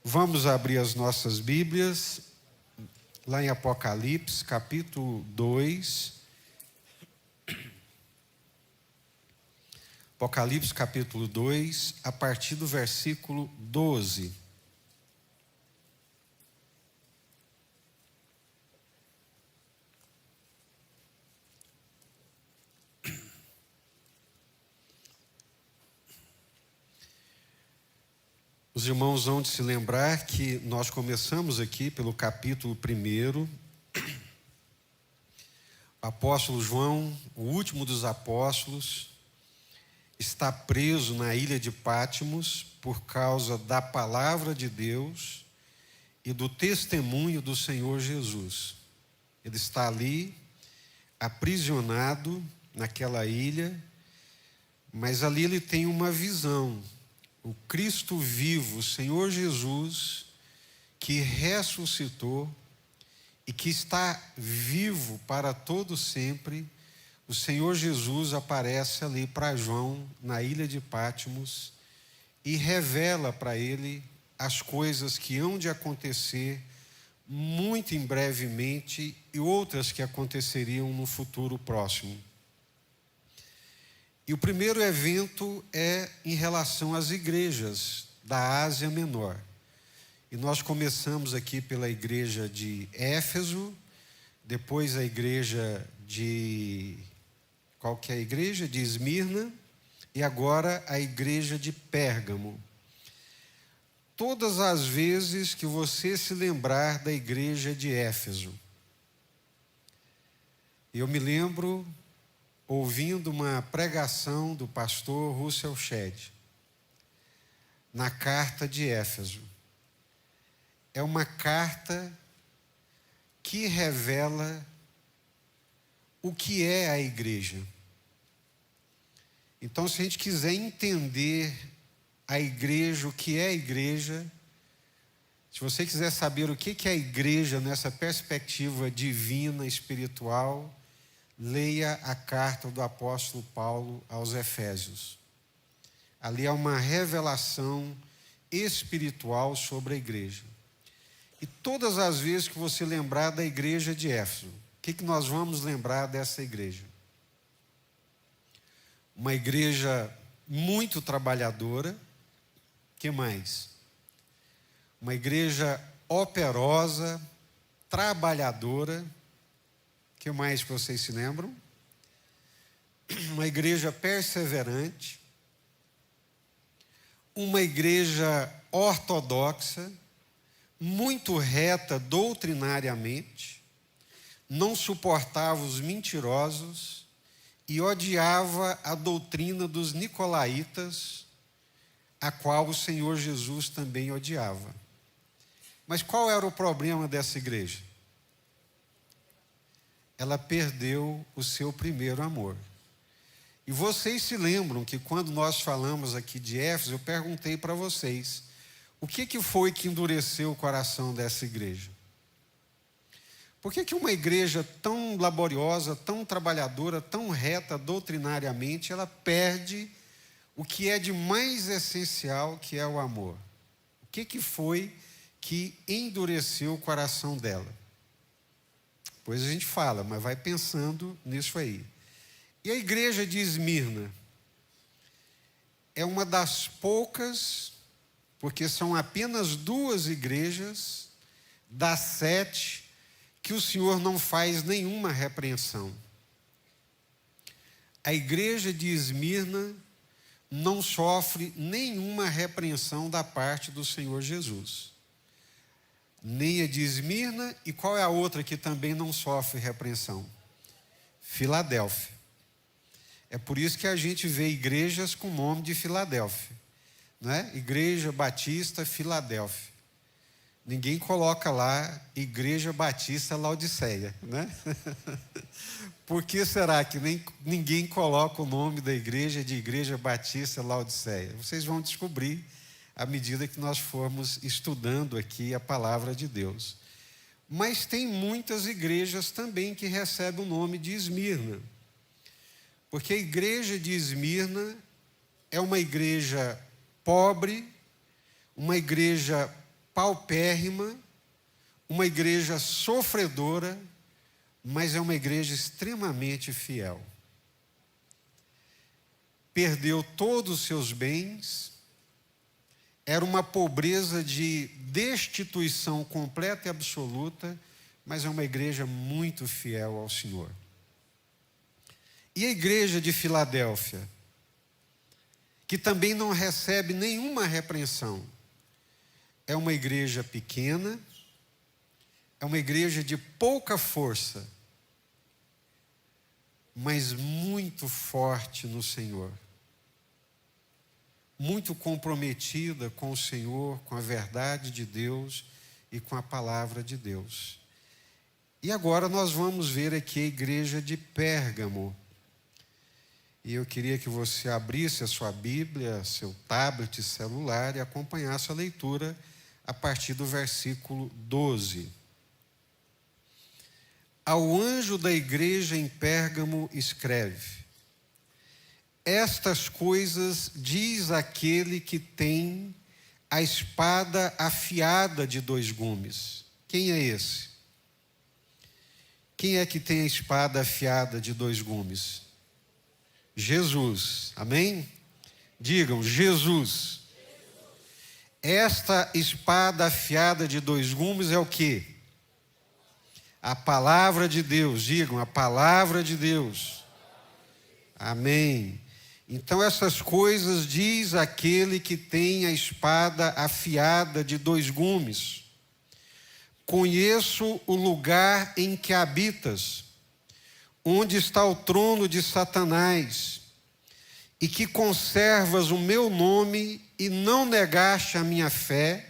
Vamos abrir as nossas Bíblias, lá em Apocalipse, capítulo 2. Apocalipse, capítulo 2, a partir do versículo 12. Os irmãos vão de se lembrar que nós começamos aqui pelo capítulo 1. O apóstolo João, o último dos apóstolos, está preso na ilha de Patmos por causa da palavra de Deus e do testemunho do Senhor Jesus. Ele está ali, aprisionado naquela ilha, mas ali ele tem uma visão. O Cristo vivo, o Senhor Jesus, que ressuscitou e que está vivo para todo sempre, o Senhor Jesus aparece ali para João, na ilha de Patmos, e revela para ele as coisas que hão de acontecer muito em brevemente e outras que aconteceriam no futuro próximo. E o primeiro evento é em relação às igrejas da Ásia Menor. E nós começamos aqui pela igreja de Éfeso, depois a igreja de... Qual que é a igreja? De Esmirna, e agora a igreja de Pérgamo. Todas as vezes que você se lembrar da igreja de Éfeso, eu me lembro ouvindo uma pregação do pastor Russell Shedd, na carta de Éfeso. É uma carta que revela o que é a igreja. Então, se a gente quiser entender a igreja, o que é a igreja, se você quiser saber o que é a igreja nessa perspectiva divina, espiritual, leia a carta do apóstolo Paulo aos Efésios. Ali há uma revelação espiritual sobre a igreja. E todas as vezes que você lembrar da igreja de Éfeso, o que nós vamos lembrar dessa igreja? Uma igreja muito trabalhadora. Que mais? Uma igreja operosa, trabalhadora. Que mais que vocês se lembram? Uma igreja perseverante, uma igreja ortodoxa, muito reta doutrinariamente, não suportava os mentirosos e odiava a doutrina dos nicolaítas, a qual o Senhor Jesus também odiava. Mas qual era o problema dessa igreja? Ela perdeu o seu primeiro amor. E vocês se lembram que quando nós falamos aqui de Éfeso, eu perguntei para vocês, o que foi que endureceu o coração dessa igreja? Por que uma igreja tão laboriosa, tão trabalhadora, tão reta doutrinariamente, ela perde o que é de mais essencial, que é o amor? O que foi que endureceu o coração dela? Depois a gente fala, mas vai pensando nisso aí. E a igreja de Esmirna é uma das poucas, porque são apenas 2 igrejas das 7 que o Senhor não faz nenhuma repreensão. A igreja de Esmirna não sofre nenhuma repreensão da parte do Senhor Jesus. Nem a de Esmirna, e qual é a outra que também não sofre repreensão? Filadélfia. É por isso que a gente vê igrejas com o nome de Filadélfia, né? Igreja Batista Filadélfia. Ninguém coloca lá Igreja Batista Laodiceia, né? Por que será que ninguém coloca o nome da igreja de Igreja Batista Laodiceia? Vocês vão descobrir à medida que nós formos estudando aqui a palavra de Deus. Mas tem muitas igrejas também que recebem o nome de Esmirna. Porque a igreja de Esmirna é uma igreja pobre, uma igreja paupérrima, uma igreja sofredora, mas é uma igreja extremamente fiel. Perdeu todos os seus bens, era uma pobreza de destituição completa e absoluta, mas é uma igreja muito fiel ao Senhor. E a igreja de Filadélfia, que também não recebe nenhuma repreensão, é uma igreja pequena, é uma igreja de pouca força, mas muito forte no Senhor. Muito comprometida com o Senhor, com a verdade de Deus e com a palavra de Deus. E agora nós vamos ver aqui a igreja de Pérgamo. E eu queria que você abrisse a sua Bíblia, seu tablet, celular e acompanhasse a leitura a partir do versículo 12. Ao anjo da igreja em Pérgamo escreve: estas coisas diz aquele que tem a espada afiada de 2 gumes. Quem é esse? Quem é que tem a espada afiada de 2 gumes? Jesus, amém? Digam, Jesus. Esta espada afiada de 2 gumes é o quê? A palavra de Deus, digam, a palavra de Deus. Amém. Então essas coisas diz aquele que tem a espada afiada de 2 gumes. Conheço o lugar em que habitas, onde está o trono de Satanás, e que conservas o meu nome e não negaste a minha fé,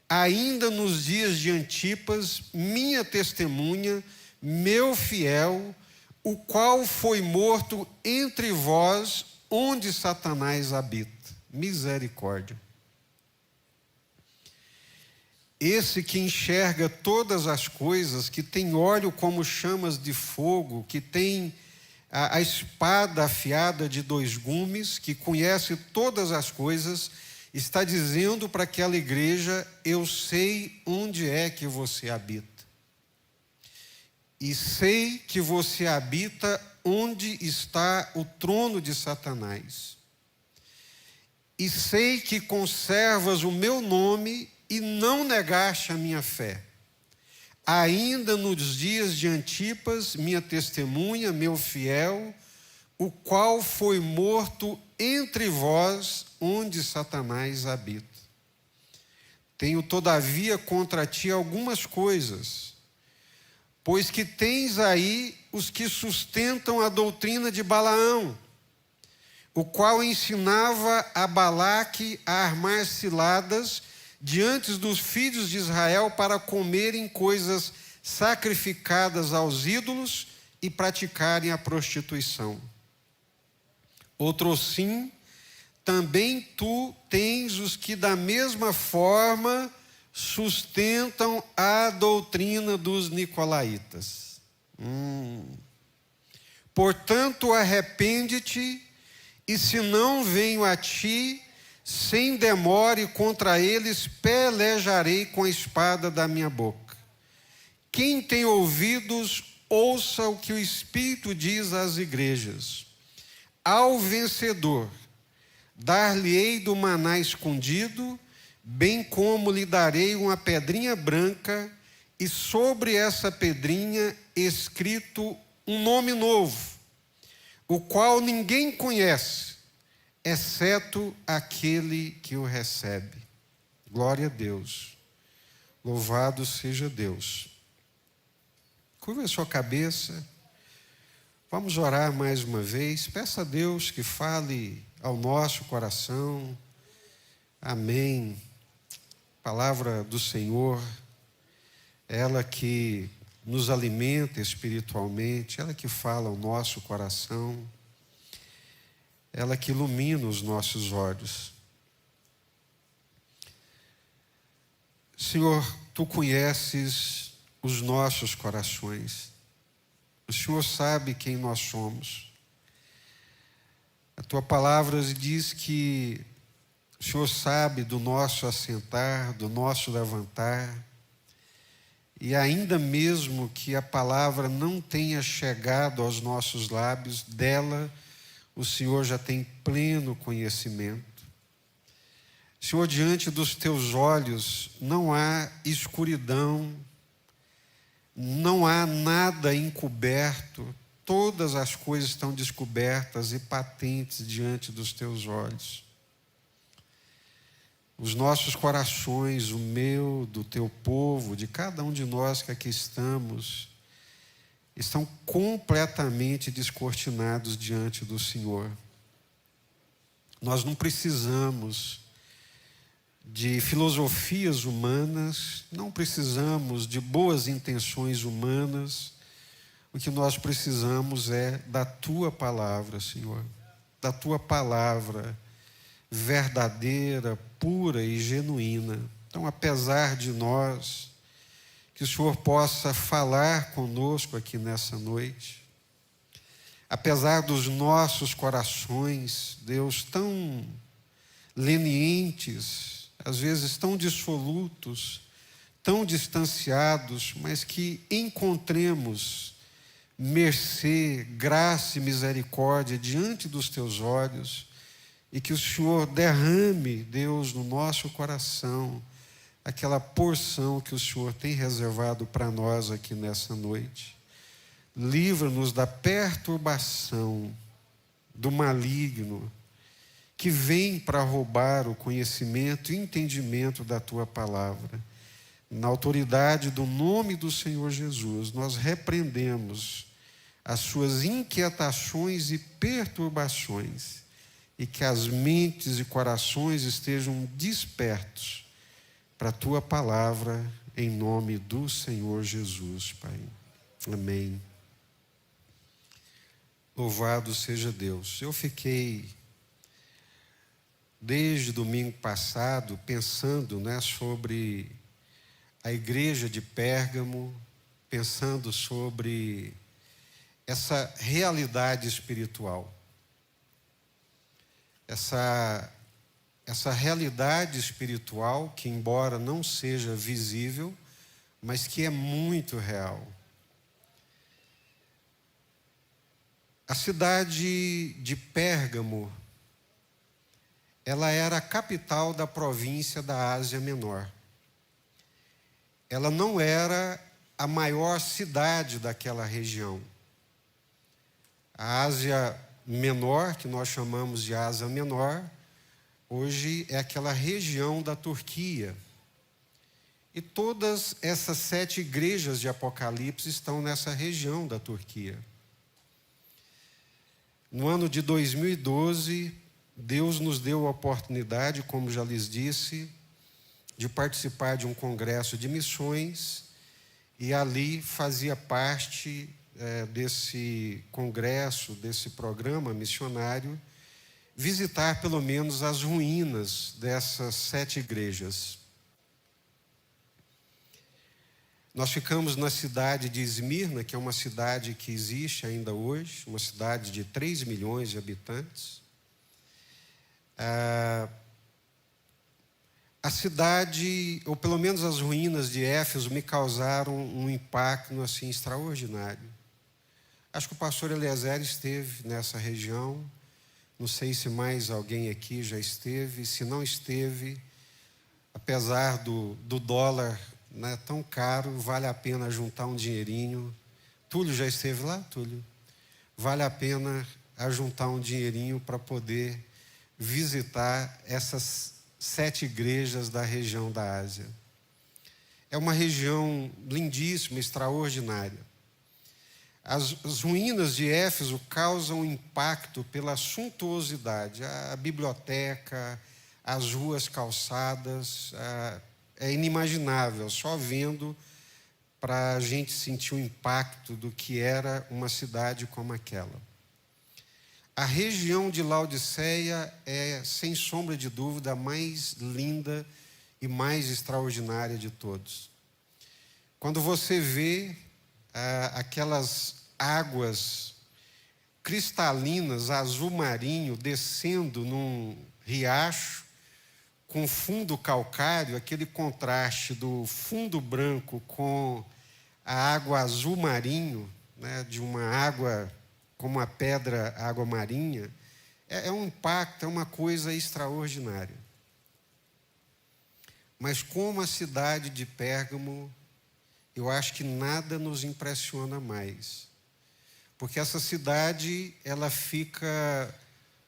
ainda nos dias de Antipas, minha testemunha, meu fiel, o qual foi morto entre vós, onde Satanás habita. Misericórdia. Esse que enxerga todas as coisas, que tem óleo como chamas de fogo, que tem a espada afiada de 2 gumes, que conhece todas as coisas, está dizendo para aquela igreja: eu sei onde é que você habita. E sei que você habita onde está o trono de Satanás. E sei que conservas o meu nome e não negaste a minha fé. Ainda nos dias de Antipas, minha testemunha, meu fiel, o qual foi morto entre vós, onde Satanás habita. Tenho, todavia, contra ti algumas coisas, pois que tens aí os que sustentam a doutrina de Balaão, o qual ensinava a Balaque a armar ciladas diante dos filhos de Israel para comerem coisas sacrificadas aos ídolos e praticarem a prostituição. Outrosim, também tu tens os que da mesma forma sustentam a doutrina dos nicolaítas. Portanto, arrepende-te, e se não venho a ti, sem demora e contra eles pelejarei com a espada da minha boca. Quem tem ouvidos, ouça o que o Espírito diz às igrejas. Ao vencedor, dar-lhe-ei do maná escondido, bem como lhe darei uma pedrinha branca, e sobre essa pedrinha escrito um nome novo, o qual ninguém conhece, exceto aquele que o recebe. Glória a Deus. Louvado seja Deus. Curva a sua cabeça. Vamos orar mais uma vez. Peça a Deus que fale ao nosso coração. Amém. Palavra do Senhor, ela que nos alimenta espiritualmente, ela que fala ao nosso coração, ela que ilumina os nossos olhos. Senhor, tu conheces os nossos corações. O Senhor sabe quem nós somos. A tua palavra diz que O Senhor sabe do nosso assentar, do nosso levantar. E ainda mesmo que a palavra não tenha chegado aos nossos lábios, dela o Senhor já tem pleno conhecimento. Senhor, diante dos teus olhos não há escuridão, não há nada encoberto, todas as coisas estão descobertas e patentes diante dos teus olhos. Os nossos corações, o meu, do teu povo, de cada um de nós que aqui estamos, estão completamente descortinados diante do Senhor. Nós não precisamos de filosofias humanas, não precisamos de boas intenções humanas. O que nós precisamos é da tua palavra, Senhor, da tua palavra verdadeira, pura e genuína. Então, apesar de nós, que o Senhor possa falar conosco aqui nessa noite. Apesar dos nossos corações, Deus, tão lenientes, às vezes tão dissolutos, tão distanciados, mas que encontremos mercê, graça e misericórdia diante dos teus olhos, e que o Senhor derrame, Deus, no nosso coração, aquela porção que o Senhor tem reservado para nós aqui nessa noite. Livra-nos da perturbação, do maligno, que vem para roubar o conhecimento e entendimento da tua palavra. Na autoridade do nome do Senhor Jesus, nós repreendemos as suas inquietações e perturbações, e que as mentes e corações estejam despertos para a tua palavra, em nome do Senhor Jesus, Pai. Amém. Louvado seja Deus. Eu fiquei, desde domingo passado, pensando, sobre a igreja de Pérgamo, pensando sobre essa realidade espiritual. Essa realidade espiritual que, embora não seja visível, mas que é muito real. A cidade de Pérgamo, ela era a capital da província da Ásia Menor. Ela não era a maior cidade daquela região. A Ásia Menor, que nós chamamos de Ásia Menor, hoje é aquela região da Turquia. E todas essas 7 igrejas de Apocalipse estão nessa região da Turquia. No ano de 2012, Deus nos deu a oportunidade, como já lhes disse, de participar de um congresso de missões, e ali fazia parte desse congresso, desse programa missionário, visitar pelo menos as ruínas dessas 7 igrejas. Nós ficamos na cidade de Esmirna, que é uma cidade que existe ainda hoje, uma cidade de 3 milhões de habitantes. A cidade, ou pelo menos as ruínas de Éfeso, me causaram um impacto assim extraordinário. Acho que o pastor Eliezer esteve nessa região. Não sei se mais alguém aqui já esteve. Se não esteve, apesar do dólar tão caro, vale a pena juntar um dinheirinho. Túlio já esteve lá, Túlio? Vale a pena ajuntar um dinheirinho para poder visitar essas 7 igrejas da região da Ásia. É uma região lindíssima, extraordinária. As ruínas de Éfeso causam impacto pela suntuosidade. A biblioteca, as ruas calçadas, é inimaginável, só vendo para a gente sentir o impacto do que era uma cidade como aquela. A região de Laodiceia é, sem sombra de dúvida, a mais linda e mais extraordinária de todos. Quando você vê aquelas águas cristalinas, azul marinho, descendo num riacho, com fundo calcário, aquele contraste do fundo branco com a água azul marinho, né, de uma água como a pedra água marinha, é um impacto, é uma coisa extraordinária. Mas como a cidade de Pérgamo, eu acho que nada nos impressiona mais. Porque essa cidade, ela fica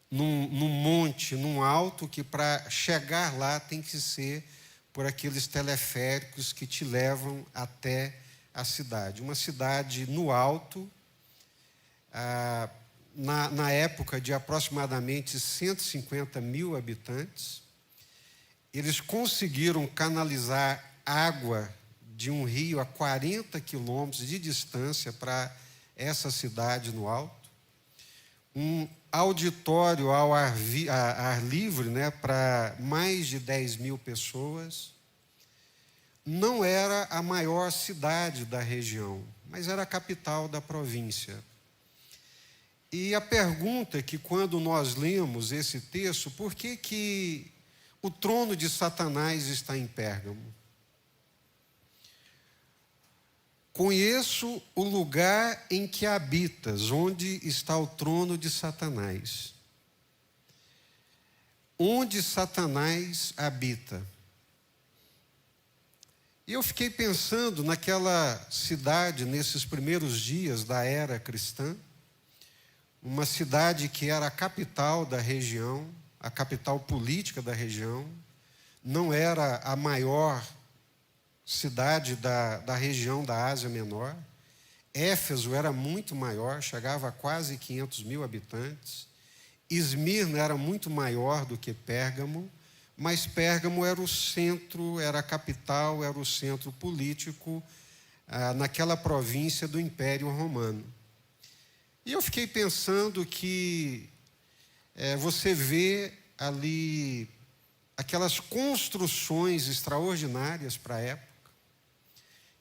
num monte, num alto, que para chegar lá tem que ser por aqueles teleféricos que te levam até a cidade. Uma cidade no alto, na época de aproximadamente 150 mil habitantes. Eles conseguiram canalizar água de um rio a 40 quilômetros de distância para essa cidade no alto. Um auditório ao ar livre, né, para mais de 10 mil pessoas. Não era a maior cidade da região, mas era a capital da província. E a pergunta que, quando nós lemos esse texto, por que o trono de Satanás está em Pérgamo? Conheço o lugar em que habitas, onde está o trono de Satanás. Onde Satanás habita. E eu fiquei pensando naquela cidade, nesses primeiros dias da era cristã, uma cidade que era a capital da região, a capital política da região, não era a maior cidade da região da Ásia Menor. Éfeso era muito maior, chegava a quase 500 mil habitantes. Esmirna era muito maior do que Pérgamo, mas Pérgamo era o centro, era a capital, era o centro político naquela província do Império Romano. E eu fiquei pensando que você vê ali aquelas construções extraordinárias para a época,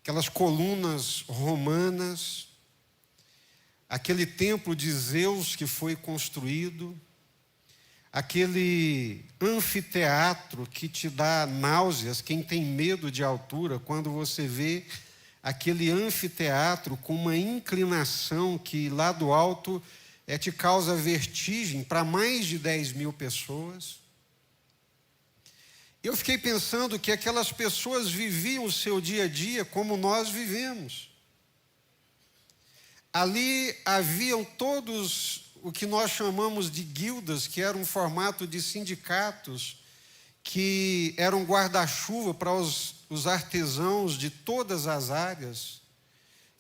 aquelas colunas romanas, aquele templo de Zeus que foi construído, aquele anfiteatro que te dá náuseas, quem tem medo de altura, quando você vê aquele anfiteatro com uma inclinação que lá do alto te causa vertigem para mais de 10 mil pessoas. Eu fiquei pensando que aquelas pessoas viviam o seu dia a dia como nós vivemos. Ali haviam todos o que nós chamamos de guildas, que era um formato de sindicatos, que eram guarda-chuva para os artesãos de todas as áreas,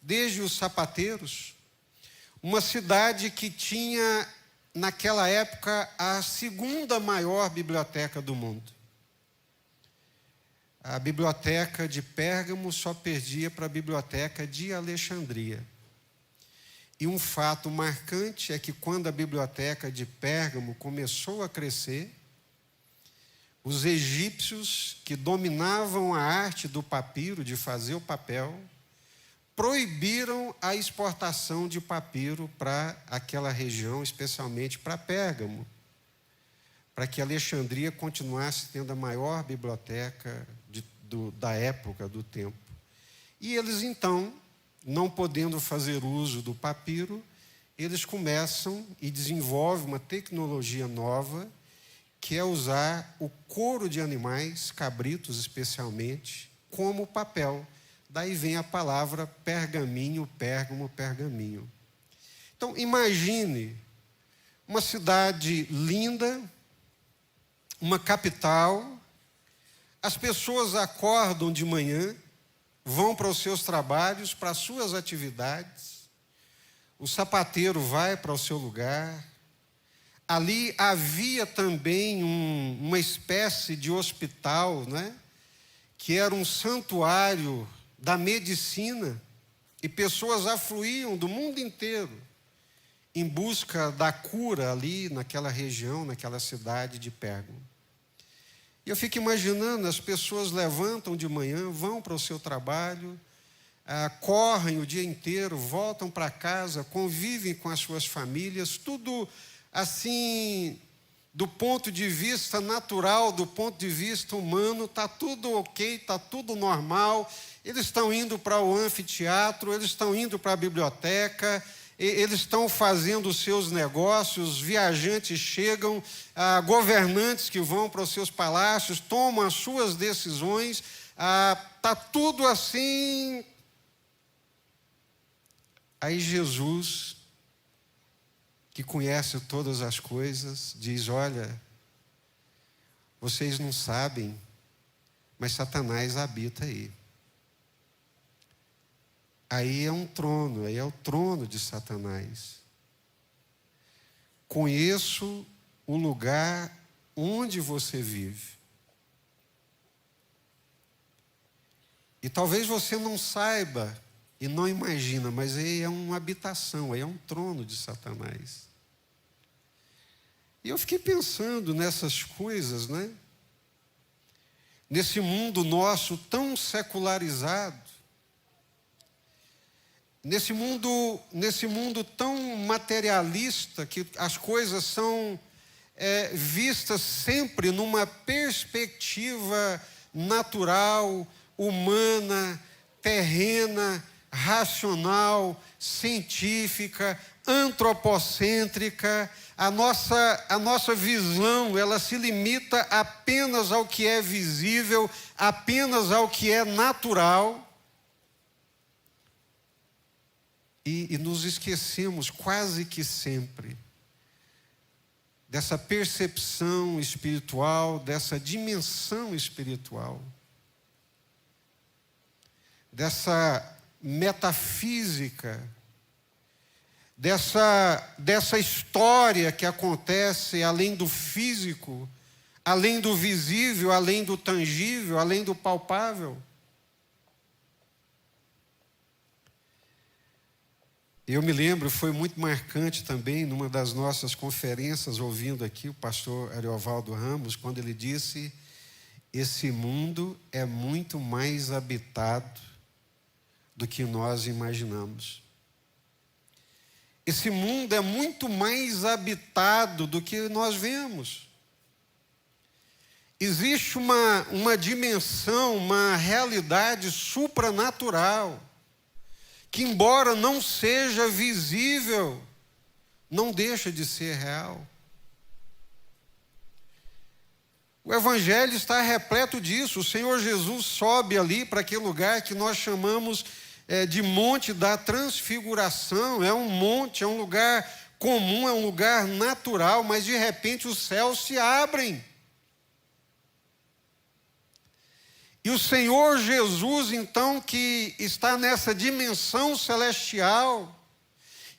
desde os sapateiros. Uma cidade que tinha, naquela época, a segunda maior biblioteca do mundo. A biblioteca de Pérgamo só perdia para a biblioteca de Alexandria. E um fato marcante é que, quando a biblioteca de Pérgamo começou a crescer, os egípcios, que dominavam a arte do papiro, de fazer o papel, proibiram a exportação de papiro para aquela região, especialmente para Pérgamo, para que Alexandria continuasse tendo a maior biblioteca da época, do tempo. E eles, então, não podendo fazer uso do papiro, eles começam e desenvolvem uma tecnologia nova, que é usar o couro de animais, cabritos especialmente, como papel. Daí vem a palavra pergaminho, pérgamo, pergaminho. Então, imagine uma cidade linda, uma capital. As pessoas acordam de manhã, vão para os seus trabalhos, para as suas atividades. O sapateiro vai para o seu lugar. Ali havia também uma espécie de hospital, né? Que era um santuário da medicina, e pessoas afluíam do mundo inteiro em busca da cura ali naquela região, naquela cidade de Pérgamo. E eu fico imaginando, as pessoas levantam de manhã, vão para o seu trabalho, correm o dia inteiro, voltam para casa, convivem com as suas famílias, tudo assim, do ponto de vista natural, do ponto de vista humano, está tudo ok, está tudo normal. Eles estão indo para o anfiteatro, eles estão indo para a biblioteca, eles estão fazendo os seus negócios, viajantes chegam, governantes que vão para os seus palácios, tomam as suas decisões, está tudo assim. Aí Jesus, que conhece todas as coisas, diz: olha, vocês não sabem, mas Satanás habita aí. Aí é um trono, aí é o trono de Satanás. Conheço o lugar onde você vive. E talvez você não saiba e não imagina, mas aí é uma habitação, aí é um trono de Satanás. E eu fiquei pensando nessas coisas, né? Nesse mundo nosso tão secularizado, nesse mundo tão materialista, que as coisas são vistas sempre numa perspectiva natural, humana, terrena, racional, científica, antropocêntrica. A nossa visão, ela se limita apenas ao que é visível, apenas ao que é natural. E nos esquecemos quase que sempre dessa percepção espiritual, dessa dimensão espiritual, dessa metafísica, dessa história que acontece além do físico, além do visível, além do tangível, além do palpável. Eu me lembro, foi muito marcante também, numa das nossas conferências, ouvindo aqui o pastor Ariovaldo Ramos, quando ele disse: esse mundo é muito mais habitado do que nós imaginamos. Esse mundo é muito mais habitado do que nós vemos. Existe uma dimensão, uma realidade supranatural, que, embora não seja visível, não deixa de ser real. O Evangelho está repleto disso. O Senhor Jesus sobe ali para aquele lugar que nós chamamos de Monte da Transfiguração. É um monte, é um lugar comum, é um lugar natural, mas de repente os céus se abrem. E o Senhor Jesus, então, que está nessa dimensão celestial,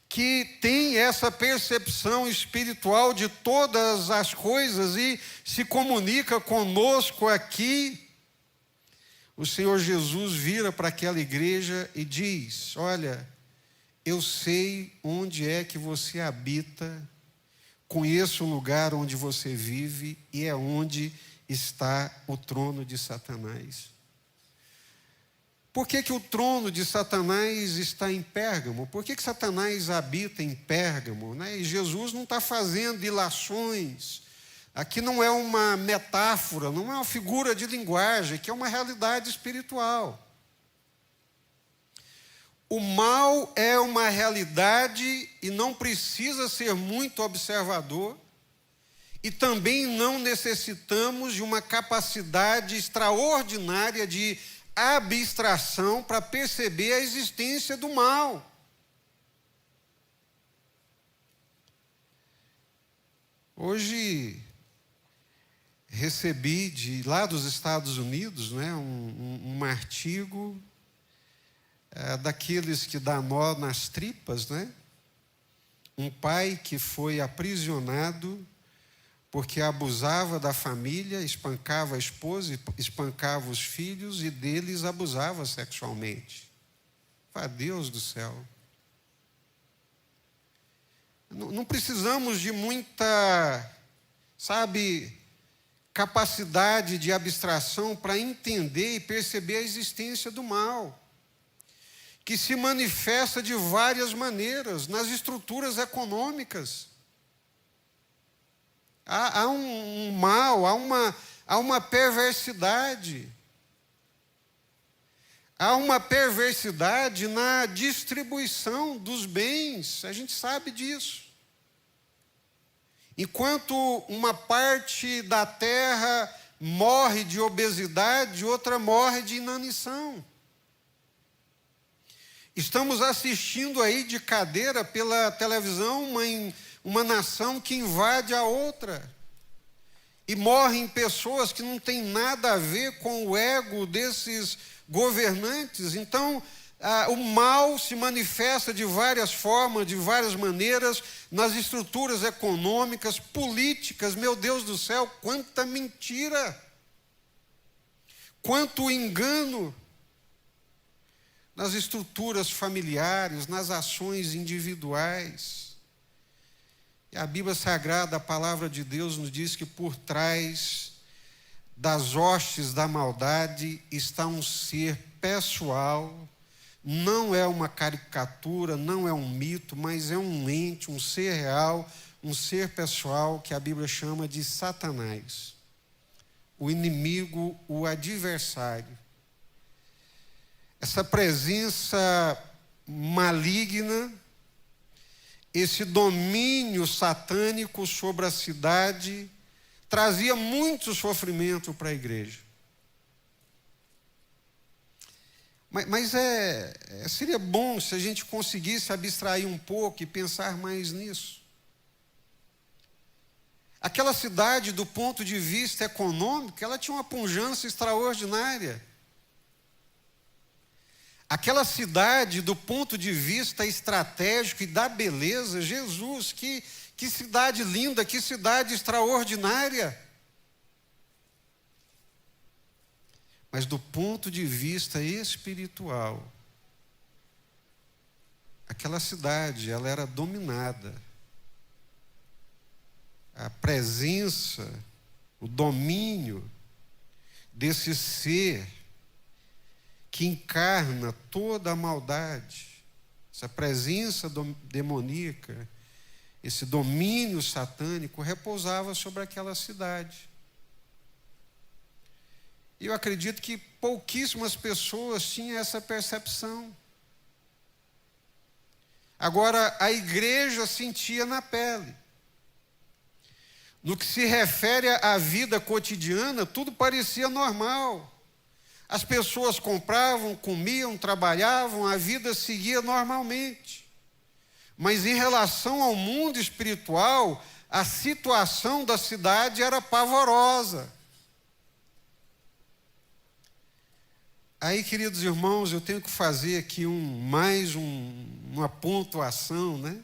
que tem essa percepção espiritual de todas as coisas e se comunica conosco aqui, o Senhor Jesus vira para aquela igreja e diz: olha, eu sei onde é que você habita, conheço o lugar onde você vive e é onde está o trono de Satanás. Por que o trono de Satanás está em Pérgamo? Por que Satanás habita em Pérgamo, né? E Jesus não está fazendo ilações. Aqui não é uma metáfora, não é uma figura de linguagem, aqui é uma realidade espiritual. O mal é uma realidade e não precisa ser muito observador. E também não necessitamos de uma capacidade extraordinária de abstração para perceber a existência do mal. Hoje recebi lá dos Estados Unidos, né, um artigo daqueles que dá nó nas tripas, né? Um pai que foi aprisionado porque abusava da família, espancava a esposa, espancava os filhos e deles abusava sexualmente. Fala, Deus do céu. Não precisamos de muita, capacidade de abstração para entender e perceber a existência do mal, que se manifesta de várias maneiras nas estruturas econômicas. Há um mal, há uma perversidade. Há uma perversidade na distribuição dos bens, a gente sabe disso. Enquanto uma parte da terra morre de obesidade, outra morre de inanição. Estamos assistindo aí de cadeira pela televisão uma nação que invade a outra. E morrem pessoas que não têm nada a ver com o ego desses governantes. Então, o mal se manifesta de várias formas, de várias maneiras, nas estruturas econômicas, políticas. Meu Deus do céu, quanta mentira, quanto engano nas estruturas familiares, nas ações individuais. E a Bíblia Sagrada, a palavra de Deus, nos diz que por trás das hostes da maldade está um ser pessoal, não é uma caricatura, não é um mito, mas é um ente, um ser real, um ser pessoal que a Bíblia chama de Satanás, o inimigo, o adversário. Essa presença maligna, esse domínio satânico sobre a cidade, trazia muito sofrimento para a igreja. Mas seria bom se a gente conseguisse abstrair um pouco e pensar mais nisso. Aquela cidade, do ponto de vista econômico, ela tinha uma pujança extraordinária. Aquela cidade, do ponto de vista estratégico e da beleza, Jesus, que cidade linda, que cidade extraordinária. Mas do ponto de vista espiritual, aquela cidade, ela era dominada. A presença, o domínio desse ser que encarna toda a maldade, essa presença demoníaca, esse domínio satânico repousava sobre aquela cidade. E eu acredito que pouquíssimas pessoas tinham essa percepção. Agora, a igreja sentia na pele. No que se refere à vida cotidiana, tudo parecia normal. As pessoas compravam, comiam, trabalhavam, a vida seguia normalmente. Mas em relação ao mundo espiritual, a situação da cidade era pavorosa. Aí, queridos irmãos, eu tenho que fazer aqui uma pontuação, né?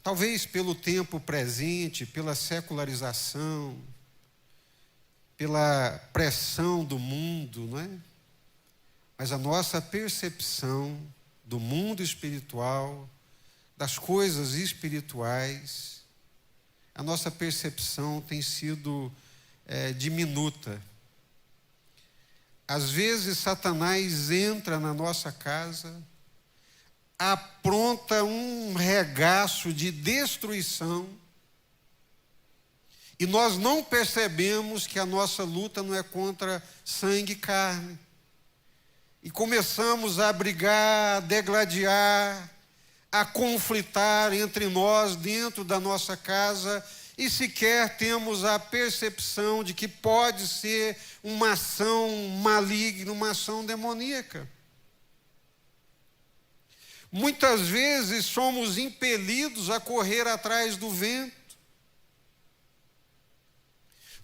Talvez pelo tempo presente, pela secularização, pela pressão do mundo, não é? Mas a nossa percepção do mundo espiritual, das coisas espirituais, a nossa percepção tem sido diminuta. Às vezes, Satanás entra na nossa casa, apronta um regaço de destruição, e nós não percebemos que a nossa luta não é contra sangue e carne. E começamos a brigar, a degladiar, a conflitar entre nós dentro da nossa casa, e sequer temos a percepção de que pode ser uma ação maligna, uma ação demoníaca. Muitas vezes somos impelidos a correr atrás do vento.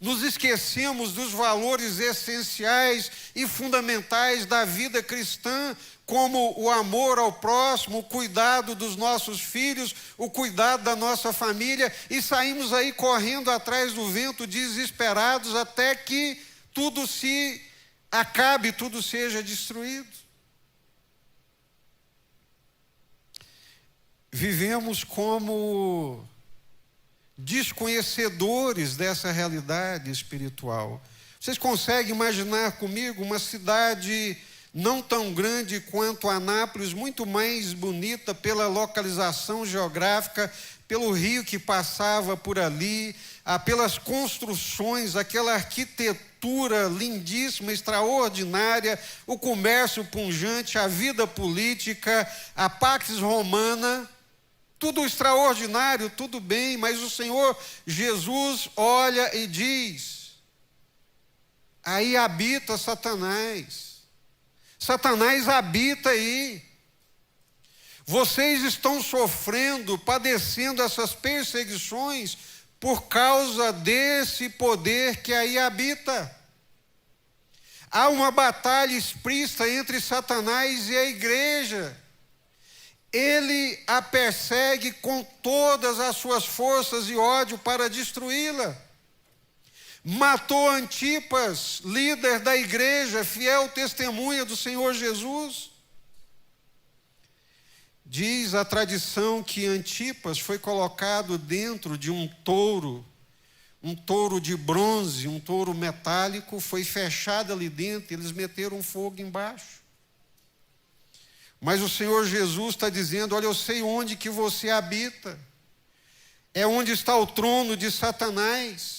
Nos esquecemos dos valores essenciais e fundamentais da vida cristã, como o amor ao próximo, o cuidado dos nossos filhos, o cuidado da nossa família, e saímos aí correndo atrás do vento, desesperados, até que tudo se acabe, tudo seja destruído. Vivemos como desconhecedores dessa realidade espiritual. Vocês conseguem imaginar comigo uma cidade não tão grande quanto Anápolis, muito mais bonita pela localização geográfica, pelo rio que passava por ali, pelas construções, aquela arquitetura lindíssima, extraordinária, o comércio pujante, a vida política, a Pax Romana, tudo extraordinário, tudo bem, mas o Senhor Jesus olha e diz: aí habita Satanás. Satanás habita aí. Vocês estão sofrendo, padecendo essas perseguições por causa desse poder que aí habita. Há uma batalha explícita entre Satanás e a igreja. Ele a persegue com todas as suas forças e ódio para destruí-la. Matou Antipas, líder da igreja, fiel testemunha do Senhor Jesus. Diz a tradição que Antipas foi colocado dentro de um touro de bronze, um touro metálico, foi fechado ali dentro, eles meteram fogo embaixo. Mas o Senhor Jesus está dizendo: olha, eu sei onde que você habita, é onde está o trono de Satanás.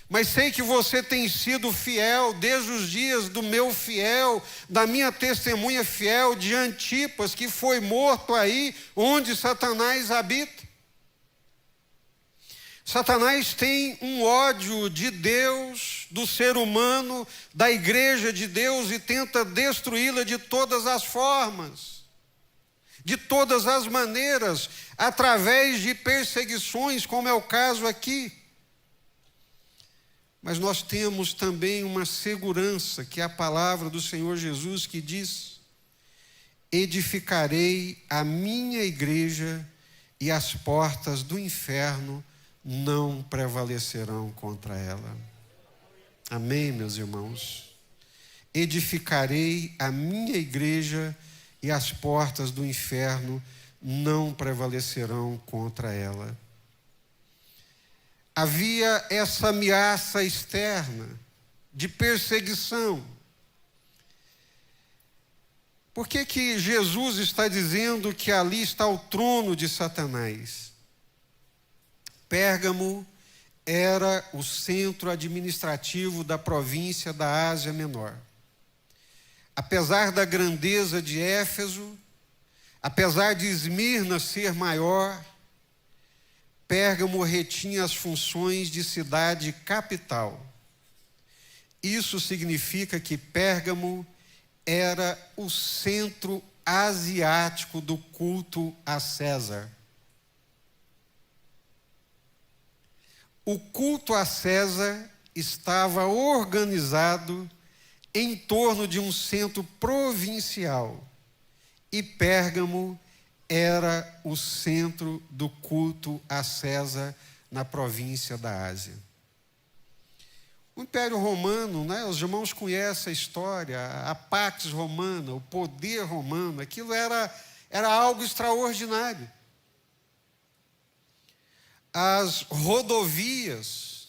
Mas sei que você tem sido fiel desde os dias do meu fiel, da minha testemunha fiel, de Antipas, que foi morto aí onde Satanás habita. Satanás tem um ódio de Deus, do ser humano, da igreja de Deus, e tenta destruí-la de todas as formas, de todas as maneiras, através de perseguições, como é o caso aqui. Mas nós temos também uma segurança, que é a palavra do Senhor Jesus, que diz: edificarei a minha igreja e as portas do inferno não prevalecerão contra ela. Amém, meus irmãos? Edificarei a minha igreja e as portas do inferno não prevalecerão contra ela. Havia essa ameaça externa de perseguição. Por que Jesus está dizendo que ali está o trono de Satanás? Pérgamo era o centro administrativo da província da Ásia Menor. Apesar da grandeza de Éfeso, apesar de Esmirna ser maior, Pérgamo retinha as funções de cidade capital. Isso significa que Pérgamo era o centro asiático do culto a César. O culto a César estava organizado em torno de um centro provincial, e Pérgamo era o centro do culto a César na província da Ásia. O Império Romano, né, os irmãos conhecem a história, a Pax Romana, o poder romano, aquilo era algo extraordinário. As rodovias,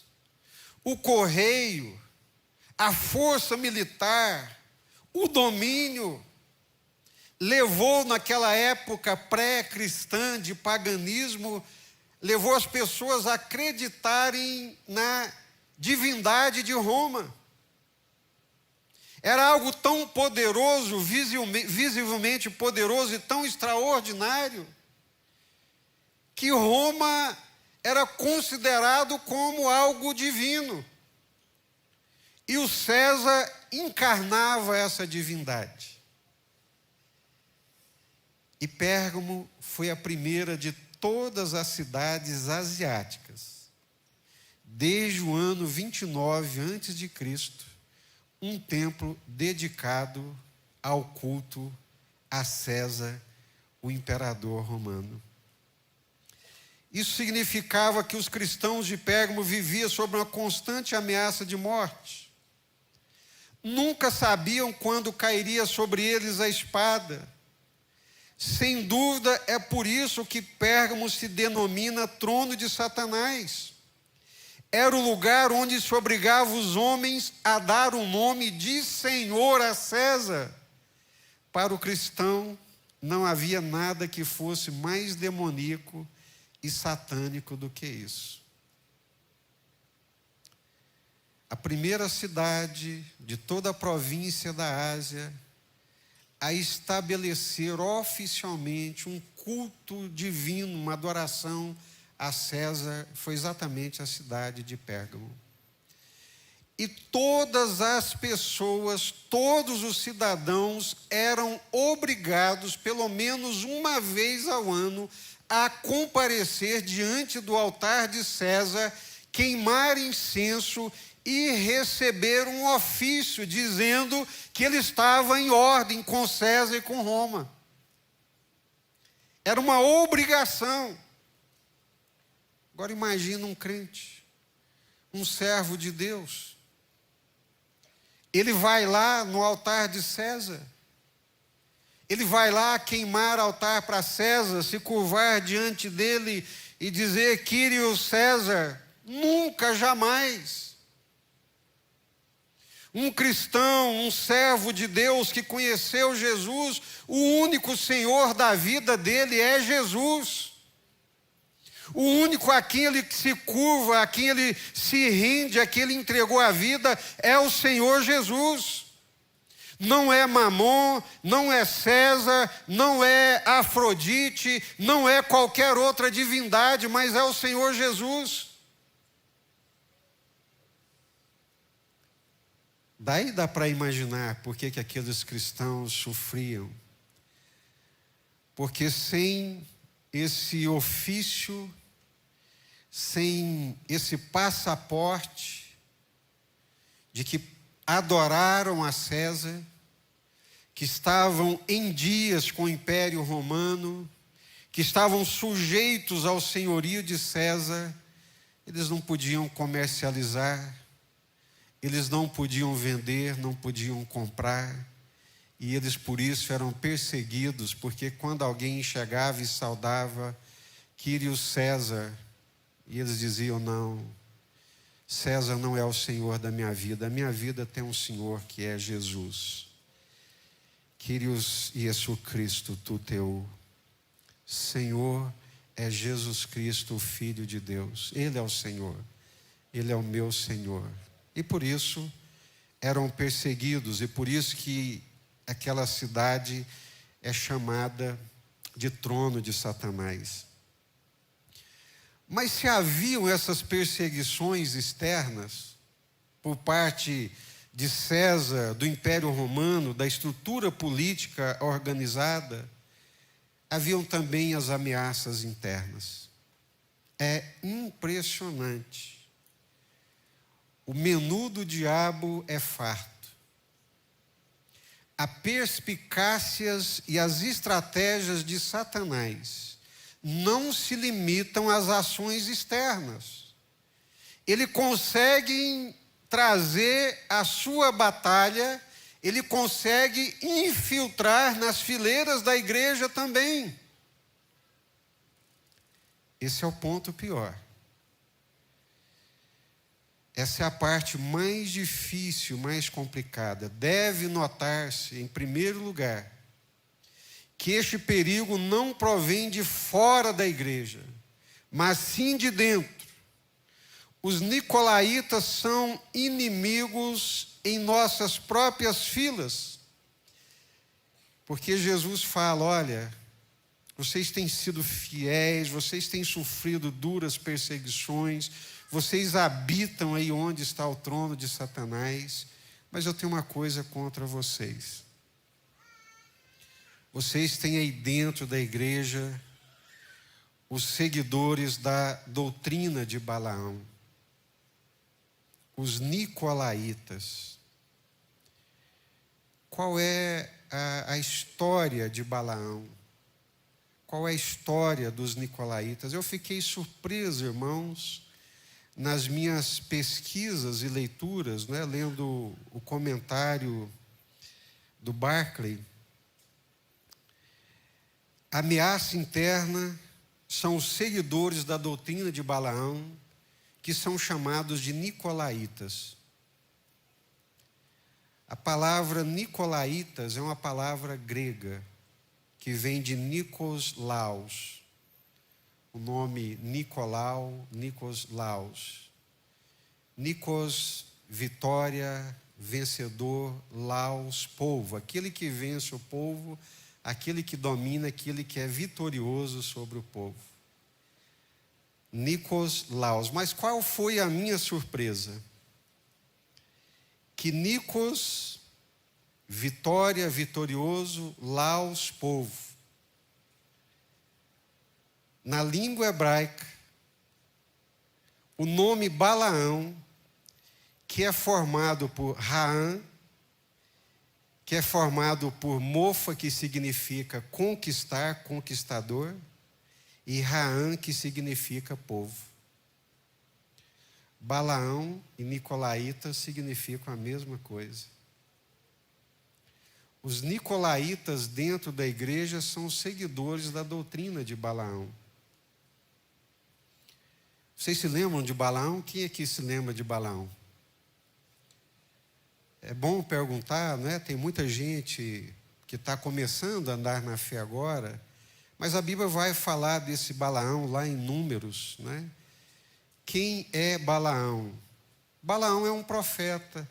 o correio, a força militar, o domínio, levou naquela época pré-cristã de paganismo, levou as pessoas a acreditarem na divindade de Roma. Era algo tão poderoso, visivelmente poderoso e tão extraordinário, que Roma era considerado como algo divino. E o César encarnava essa divindade. E Pérgamo foi a primeira de todas as cidades asiáticas, desde o ano 29 a.C., um templo dedicado ao culto a César, o imperador romano. Isso significava que os cristãos de Pérgamo viviam sob uma constante ameaça de morte. Nunca sabiam quando cairia sobre eles a espada. Sem dúvida, é por isso que Pérgamo se denomina trono de Satanás. Era o lugar onde se obrigava os homens a dar o nome de Senhor a César, Para o cristão, não havia nada que fosse mais demoníaco e satânico do que isso. A primeira cidade de toda a província da Ásia a estabelecer oficialmente um culto divino, uma adoração a César, foi exatamente a cidade de Pérgamo. E todas as pessoas, todos os cidadãos eram obrigados, pelo menos uma vez ao ano, a comparecer diante do altar de César, queimar incenso e receber um ofício dizendo que ele estava em ordem com César e com Roma. Era uma obrigação. Agora imagina um crente, um servo de Deus. Ele vai lá no altar de César. Ele vai lá queimar altar para César, se curvar diante dele e dizer: Kyrios César. Nunca, jamais. Um cristão, um servo de Deus que conheceu Jesus, o único Senhor da vida dele é Jesus. O único a quem ele se curva, a quem ele se rende, a quem ele entregou a vida é o Senhor Jesus. Não é Mamon, não é César, não é Afrodite, não é qualquer outra divindade, mas é o Senhor Jesus. Daí dá para imaginar por que aqueles cristãos sofriam. Porque sem esse ofício, sem esse passaporte de que adoraram a César, que estavam em dias com o Império Romano, que estavam sujeitos ao senhorio de César, eles não podiam comercializar, eles não podiam vender, não podiam comprar, e eles por isso eram perseguidos, porque quando alguém chegava e saudava Kyrios César, e eles diziam: não, César não é o Senhor da minha vida, a minha vida tem um Senhor que é Jesus. Kyrios Iesu Cristo, tu teu Senhor é Jesus Cristo, o Filho de Deus. Ele é o Senhor, Ele é o meu Senhor. E por isso eram perseguidos, e por isso que aquela cidade é chamada de trono de Satanás. Mas se haviam essas perseguições externas por parte de César, do Império Romano, da estrutura política organizada, haviam também as ameaças internas. É impressionante. O menu do diabo é farto. As perspicácias e as estratégias de Satanás não se limitam às ações externas. Ele consegue trazer a sua batalha, ele consegue infiltrar nas fileiras da igreja também. Esse é o ponto pior. Essa é a parte mais difícil, mais complicada. Deve notar-se, em primeiro lugar, que este perigo não provém de fora da igreja, mas sim de dentro. Os nicolaítas são inimigos em nossas próprias filas. Porque Jesus fala: olha, vocês têm sido fiéis, vocês têm sofrido duras perseguições, vocês habitam aí onde está o trono de Satanás, mas eu tenho uma coisa contra vocês. Vocês têm aí dentro da igreja os seguidores da doutrina de Balaão, os nicolaítas. Qual é a história de Balaão? Qual é a história dos nicolaítas? Eu fiquei surpreso, irmãos, nas minhas pesquisas e leituras, né, lendo o comentário do Barclay. A ameaça interna são os seguidores da doutrina de Balaão, que são chamados de nicolaítas. A palavra nicolaítas é uma palavra grega, que vem de Nikos Laos. O nome Nicolau, Nikos Laos. Nikos, vitória, vencedor, Laos, povo. Aquele que vence o povo, aquele que domina, aquele que é vitorioso sobre o povo. Nikos Laos. Mas qual foi a minha surpresa? Que Nikos, vitória, vitorioso, Laos, povo. Na língua hebraica, o nome Balaão, que é formado por Raam, que é formado por Mofa, que significa conquistar, conquistador, e Raam, que significa povo. Balaão e Nicolaítas significam a mesma coisa. Os Nicolaítas dentro da igreja são seguidores da doutrina de Balaão. Vocês se lembram de Balaão? Quem aqui se lembra de Balaão? É bom perguntar, não é? Tem muita gente que está começando a andar na fé agora, mas a Bíblia vai falar desse Balaão lá em Números, né? Quem é Balaão? Balaão é um profeta.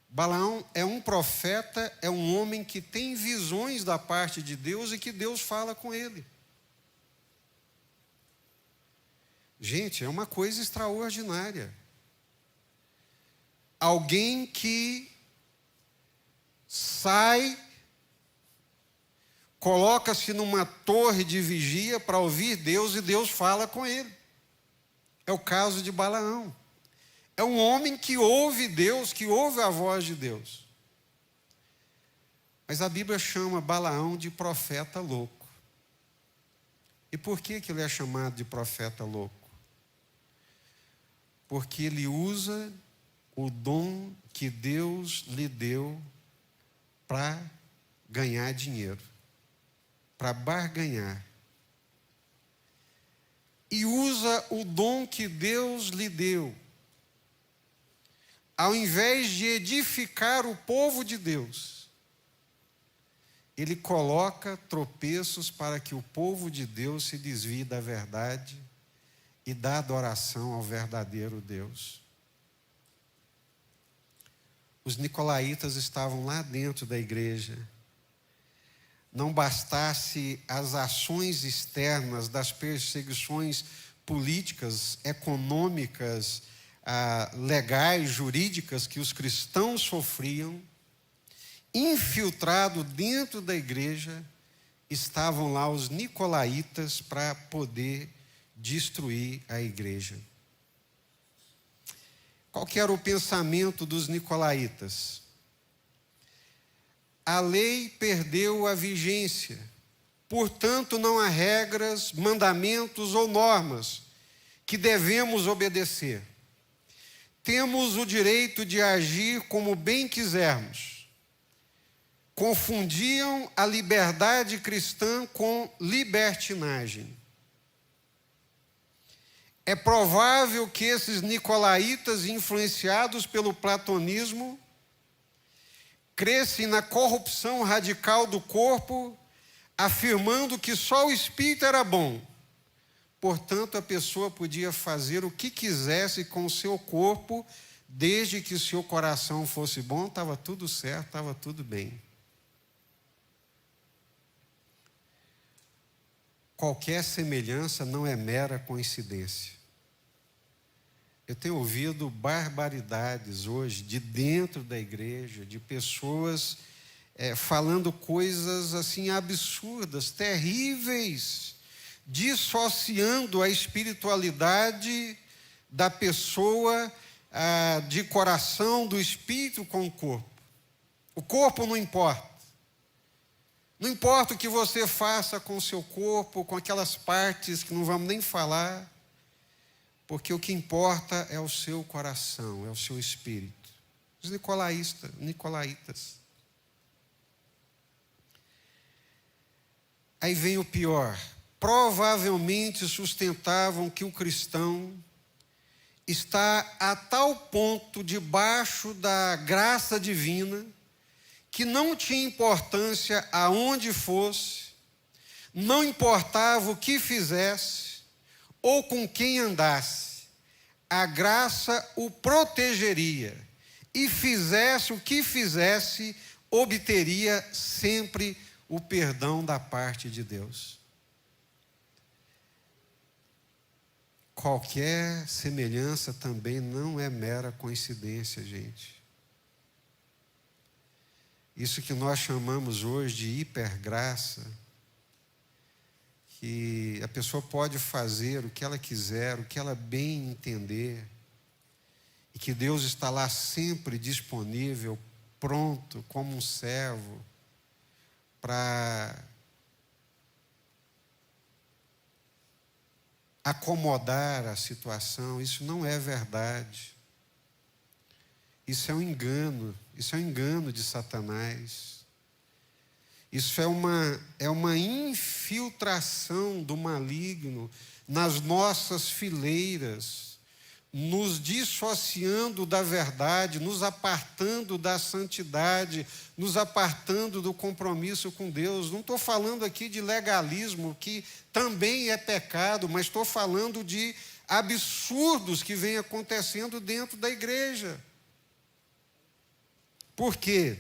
Balaão é um profeta, é um homem que tem visões da parte de Deus e que Deus fala com ele. Gente, é uma coisa extraordinária. Alguém que sai, coloca-se numa torre de vigia para ouvir Deus e Deus fala com ele. É o caso de Balaão. É um homem que ouve Deus, que ouve a voz de Deus. Mas a Bíblia chama Balaão de profeta louco. E por que ele é chamado de profeta louco? Porque ele usa o dom que Deus lhe deu para ganhar dinheiro, para barganhar. E usa o dom que Deus lhe deu, ao invés de edificar o povo de Deus, ele coloca tropeços para que o povo de Deus se desvie da verdade e da adoração ao verdadeiro Deus. Os nicolaítas estavam lá dentro da igreja. Não bastasse as ações externas das perseguições políticas, econômicas, legais, jurídicas que os cristãos sofriam, infiltrado dentro da igreja, estavam lá os nicolaítas para poder destruir a igreja. Qual que era o pensamento dos nicolaítas? A lei perdeu a vigência, portanto não há regras, mandamentos ou normas que devemos obedecer. Temos o direito de agir como bem quisermos. Confundiam a liberdade cristã com libertinagem. É provável que esses nicolaítas, influenciados pelo platonismo, crescem na corrupção radical do corpo, afirmando que só o espírito era bom. Portanto, a pessoa podia fazer o que quisesse com o seu corpo, desde que o seu coração fosse bom, estava tudo certo, estava tudo bem. Qualquer semelhança não é mera coincidência. Eu tenho ouvido barbaridades hoje de dentro da igreja, de pessoas falando coisas assim absurdas, terríveis, dissociando a espiritualidade da pessoa de coração, do espírito com o corpo. O corpo não importa. Não importa o que você faça com o seu corpo, com aquelas partes que não vamos nem falar, porque o que importa é o seu coração, é o seu espírito. Os nicolaítas. Aí vem o pior. Provavelmente sustentavam que o cristão está a tal ponto debaixo da graça divina que não tinha importância aonde fosse, não importava o que fizesse ou com quem andasse, a graça o protegeria e fizesse o que fizesse, obteria sempre o perdão da parte de Deus. Qualquer semelhança também não é mera coincidência, gente. Isso que nós chamamos hoje de hipergraça, que a pessoa pode fazer o que ela quiser, o que ela bem entender, e que Deus está lá sempre disponível, pronto, como um servo, para acomodar a situação. Isso não é verdade. Isso é um engano de Satanás. Isso é uma infiltração do maligno nas nossas fileiras, nos dissociando da verdade, nos apartando da santidade, nos apartando do compromisso com Deus. Não estou falando aqui de legalismo, que também é pecado, mas estou falando de absurdos que vêm acontecendo dentro da igreja. Por quê?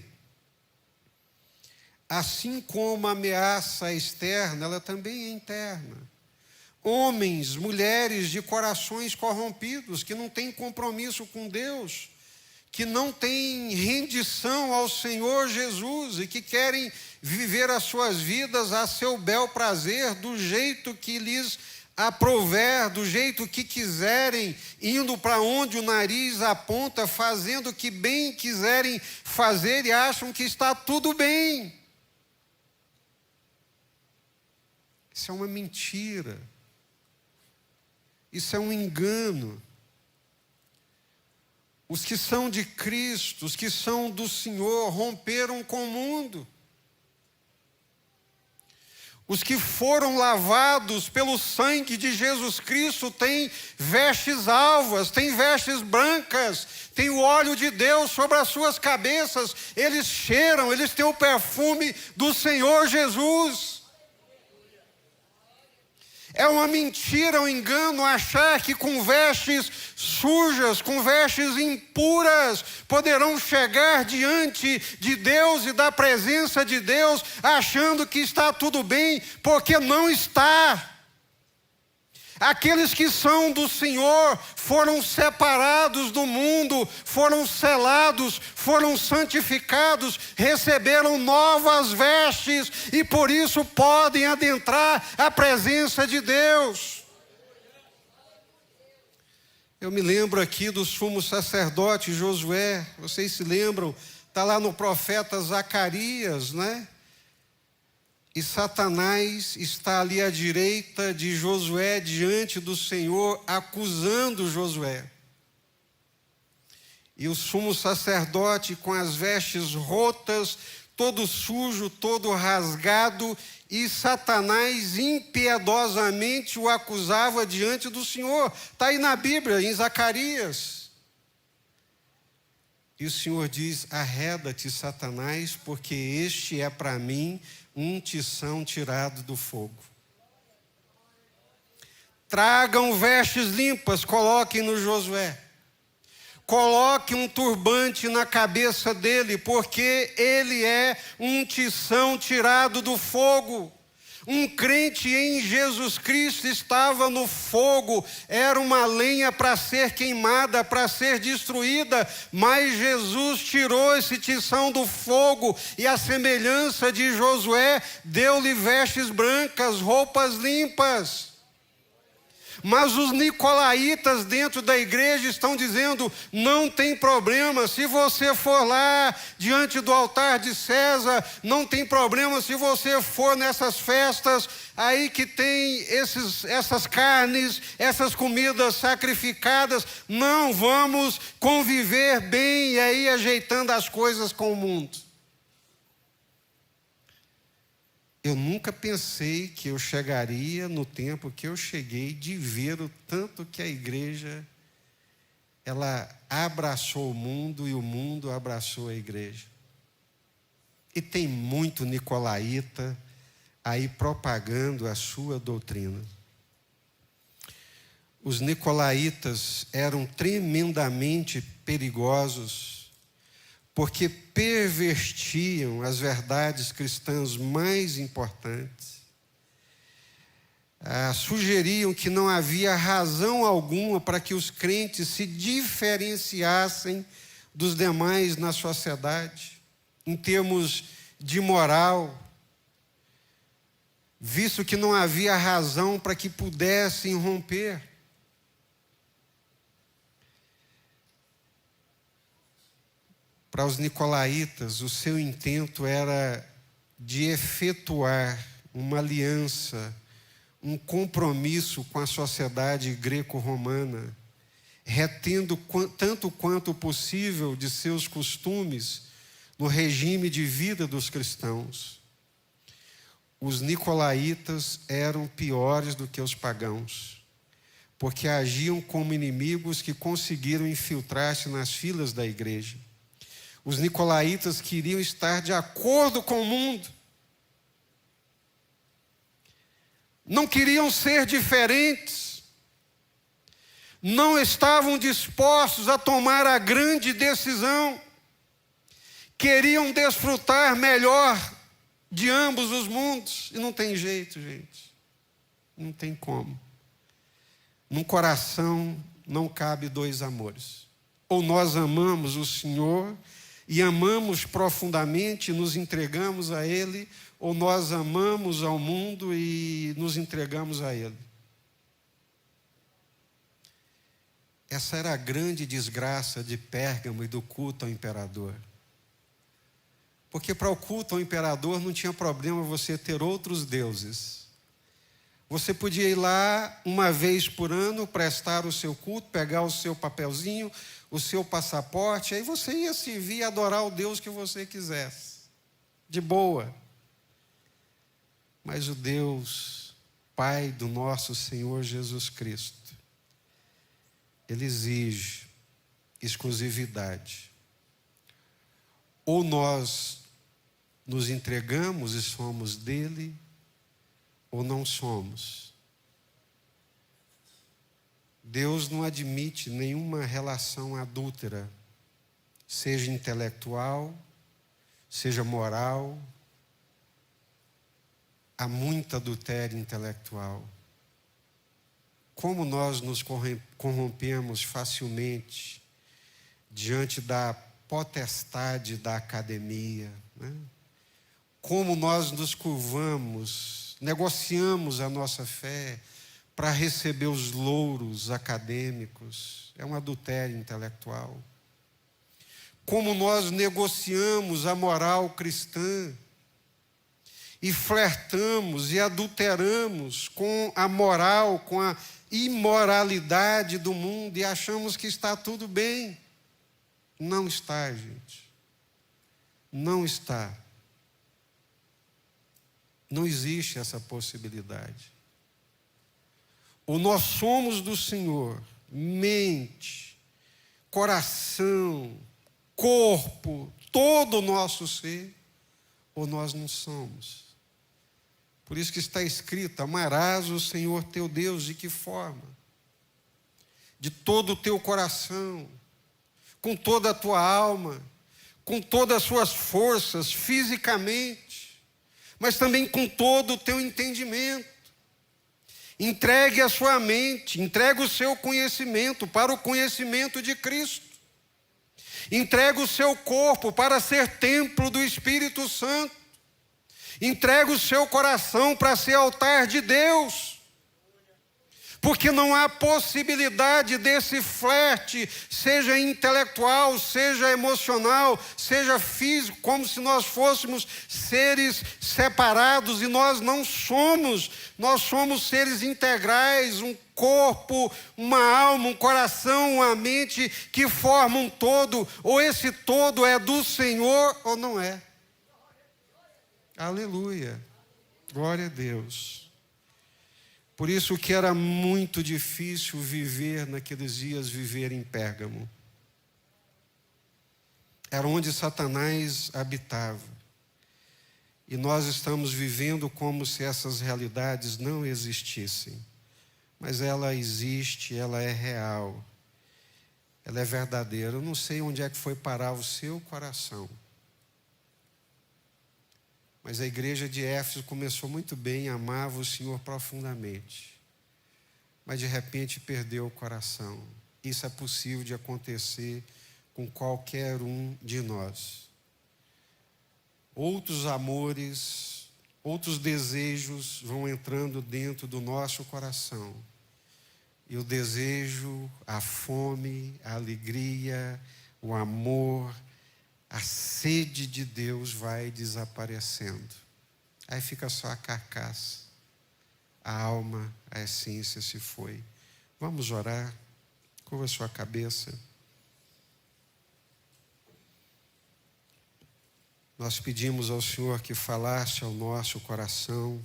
Assim como a ameaça externa, ela também é interna. Homens, mulheres de corações corrompidos, que não têm compromisso com Deus, que não têm rendição ao Senhor Jesus e que querem viver as suas vidas a seu bel prazer, do jeito que lhes aprouver, do jeito que quiserem, indo para onde o nariz aponta, fazendo o que bem quiserem fazer e acham que está tudo bem. Isso é uma mentira. Isso é um engano. Os que são de Cristo, os que são do Senhor, romperam com o mundo. Os que foram lavados pelo sangue de Jesus Cristo têm vestes alvas, têm vestes brancas, têm o óleo de Deus sobre as suas cabeças. Eles cheiram, eles têm o perfume do Senhor Jesus. É uma mentira, um engano achar que com vestes sujas, com vestes impuras, poderão chegar diante de Deus e da presença de Deus, achando que está tudo bem, porque não está. Aqueles que são do Senhor foram separados do mundo, foram selados, foram santificados, receberam novas vestes e por isso podem adentrar a presença de Deus. Eu me lembro aqui do sumo sacerdote Josué, vocês se lembram? Está lá no profeta Zacarias, né? E Satanás está ali à direita de Josué, diante do Senhor, acusando Josué. E o sumo sacerdote, com as vestes rotas, todo sujo, todo rasgado, e Satanás impiedosamente o acusava diante do Senhor. Está aí na Bíblia, em Zacarias. E o Senhor diz: arreda-te, Satanás, porque este é para mim um tição tirado do fogo. Tragam vestes limpas, coloquem no Josué. Coloque um turbante na cabeça dele, porque ele é um tição tirado do fogo. Um crente em Jesus Cristo estava no fogo, era uma lenha para ser queimada, para ser destruída, mas Jesus tirou esse tição do fogo e, à semelhança de Josué, deu-lhe vestes brancas, roupas limpas. Mas os nicolaítas dentro da igreja estão dizendo: não tem problema se você for lá diante do altar de César, não tem problema se você for nessas festas aí que tem essas carnes, essas comidas sacrificadas. Não, vamos conviver bem e aí ajeitando as coisas com o mundo. Eu nunca pensei que eu chegaria no tempo que eu cheguei de ver o tanto que a igreja ela abraçou o mundo e o mundo abraçou a igreja. E tem muito nicolaíta aí propagando a sua doutrina. Os nicolaítas eram tremendamente perigosos, porque pervertiam as verdades cristãs mais importantes. Sugeriam que não havia razão alguma para que os crentes se diferenciassem dos demais na sociedade, em termos de moral, visto que não havia razão para que pudessem romper. Para os nicolaítas, o seu intento era de efetuar uma aliança, um compromisso com a sociedade greco-romana, retendo tanto quanto possível de seus costumes no regime de vida dos cristãos. Os nicolaítas eram piores do que os pagãos, porque agiam como inimigos que conseguiram infiltrar-se nas filas da igreja. Os nicolaítas queriam estar de acordo com o mundo. Não queriam ser diferentes. Não estavam dispostos a tomar a grande decisão. Queriam desfrutar melhor de ambos os mundos. E não tem jeito, gente. Não tem como. Num coração não cabe dois amores. Ou nós amamos o Senhor e amamos profundamente, nos entregamos a Ele, ou nós amamos ao mundo e nos entregamos a Ele. Essa era a grande desgraça de Pérgamo e do culto ao imperador. Porque para o culto ao imperador não tinha problema você ter outros deuses. Você podia ir lá uma vez por ano, prestar o seu culto, pegar o seu papelzinho, o seu passaporte, aí você ia servir e adorar o Deus que você quisesse. De boa. Mas o Deus, Pai do nosso Senhor Jesus Cristo, Ele exige exclusividade. Ou nós nos entregamos e somos dele, ou não somos. Deus não admite nenhuma relação adúltera, seja intelectual, seja moral. Há muito adultério intelectual. Como nós nos corrompemos facilmente diante da potestade da academia, né? Como nós nos curvamos, negociamos a nossa fé para receber os louros acadêmicos. É um adultério intelectual. Como nós negociamos a moral cristã e flertamos e adulteramos com a moral, com a imoralidade do mundo e achamos que está tudo bem. Não está, gente. Não está. Não existe essa possibilidade. Ou nós somos do Senhor, mente, coração, corpo, todo o nosso ser, ou nós não somos. Por isso que está escrito: amarás o Senhor teu Deus. De que forma? De todo o teu coração, com toda a tua alma, com todas as suas forças, fisicamente, mas também com todo o teu entendimento. Entregue a sua mente, entregue o seu conhecimento para o conhecimento de Cristo. Entregue o seu corpo para ser templo do Espírito Santo. Entregue o seu coração para ser altar de Deus. Porque não há possibilidade desse flerte, seja intelectual, seja emocional, seja físico, como se nós fôssemos seres separados, e nós não somos. Nós somos seres integrais, um corpo, uma alma, um coração, uma mente que formam um todo. Ou esse todo é do Senhor ou não é. Aleluia. Glória a Deus. Por isso que era muito difícil viver naqueles dias, viver em Pérgamo. Era onde Satanás habitava. E nós estamos vivendo como se essas realidades não existissem. Mas ela existe, ela é real. Ela é verdadeira. Eu não sei onde é que foi parar o seu coração. Mas a igreja de Éfeso começou muito bem, amava o Senhor profundamente. Mas de repente perdeu o coração. Isso é possível de acontecer com qualquer um de nós. Outros amores, outros desejos vão entrando dentro do nosso coração. E o desejo, a fome, a alegria, o amor, a sede de Deus vai desaparecendo. Aí fica só a carcaça. A alma, a essência se foi. Vamos orar? Curva a sua cabeça. Nós pedimos ao Senhor que falasse ao nosso coração.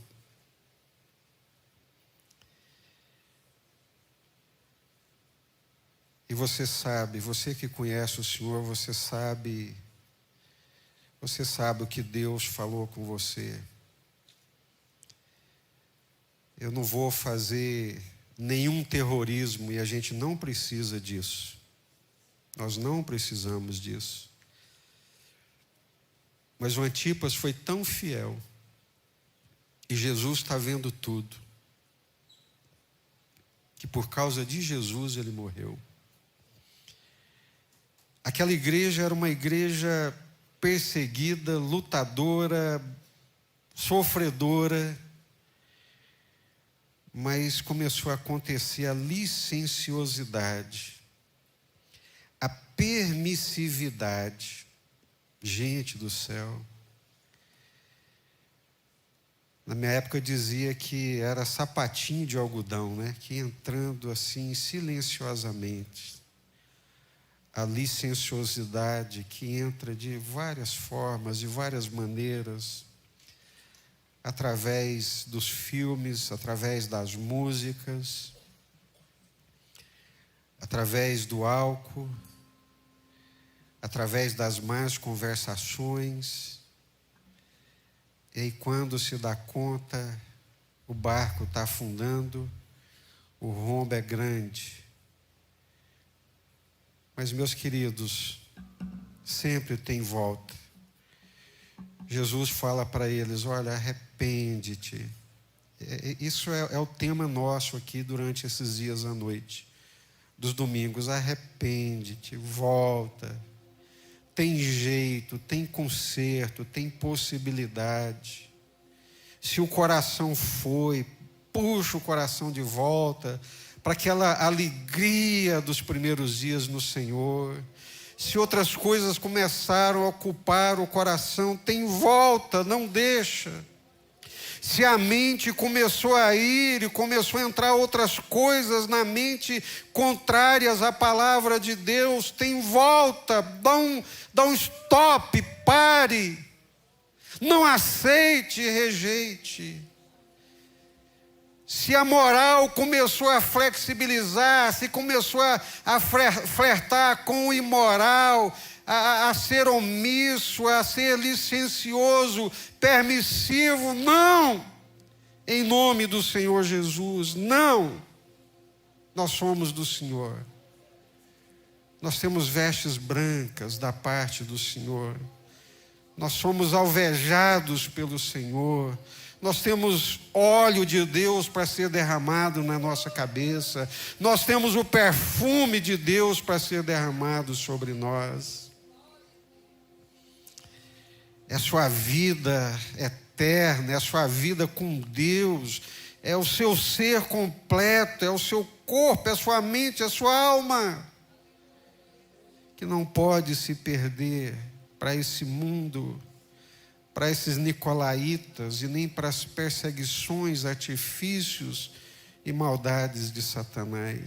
E você sabe, você que conhece o Senhor, você sabe o que Deus falou com você. Eu não vou fazer nenhum terrorismo e a gente não precisa disso. Nós não precisamos disso. Mas o Antipas foi tão fiel e Jesus está vendo tudo, que por causa de Jesus ele morreu. Aquela igreja era uma igreja perseguida, lutadora, sofredora, mas começou a acontecer a licenciosidade, a permissividade. Gente do céu. Na minha época eu dizia que era sapatinho de algodão, né? Que ia entrando assim silenciosamente. A licenciosidade que entra de várias formas, de várias maneiras, através dos filmes, através das músicas, através do álcool, através das más conversações. E aí, quando se dá conta, o barco está afundando, o rombo é grande. Mas, meus queridos, sempre tem volta. Jesus fala para eles: olha, arrepende-te. Isso é o tema nosso aqui durante esses dias à noite, dos domingos. Arrepende-te, volta. Tem jeito, tem conserto, tem possibilidade. Se o coração foi, puxa o coração de volta para aquela alegria dos primeiros dias no Senhor. Se outras coisas começaram a ocupar o coração, tem volta, não deixa. Se a mente começou a ir e começou a entrar outras coisas na mente contrárias à palavra de Deus, tem volta, dá um stop, pare. Não aceite e rejeite. Se a moral começou a flexibilizar, se começou a flertar com o imoral, a ser omisso, a ser licencioso, permissivo, não! Em nome do Senhor Jesus, não! Nós somos do Senhor. Nós temos vestes brancas da parte do Senhor. Nós somos alvejados pelo Senhor. Nós temos óleo de Deus para ser derramado na nossa cabeça. Nós temos o perfume de Deus para ser derramado sobre nós. É a sua vida eterna, é a sua vida com Deus, é o seu ser completo, é o seu corpo, é a sua mente, é a sua alma, que não pode se perder para esse mundo, para esses nicolaítas e nem para as perseguições, artifícios e maldades de Satanás.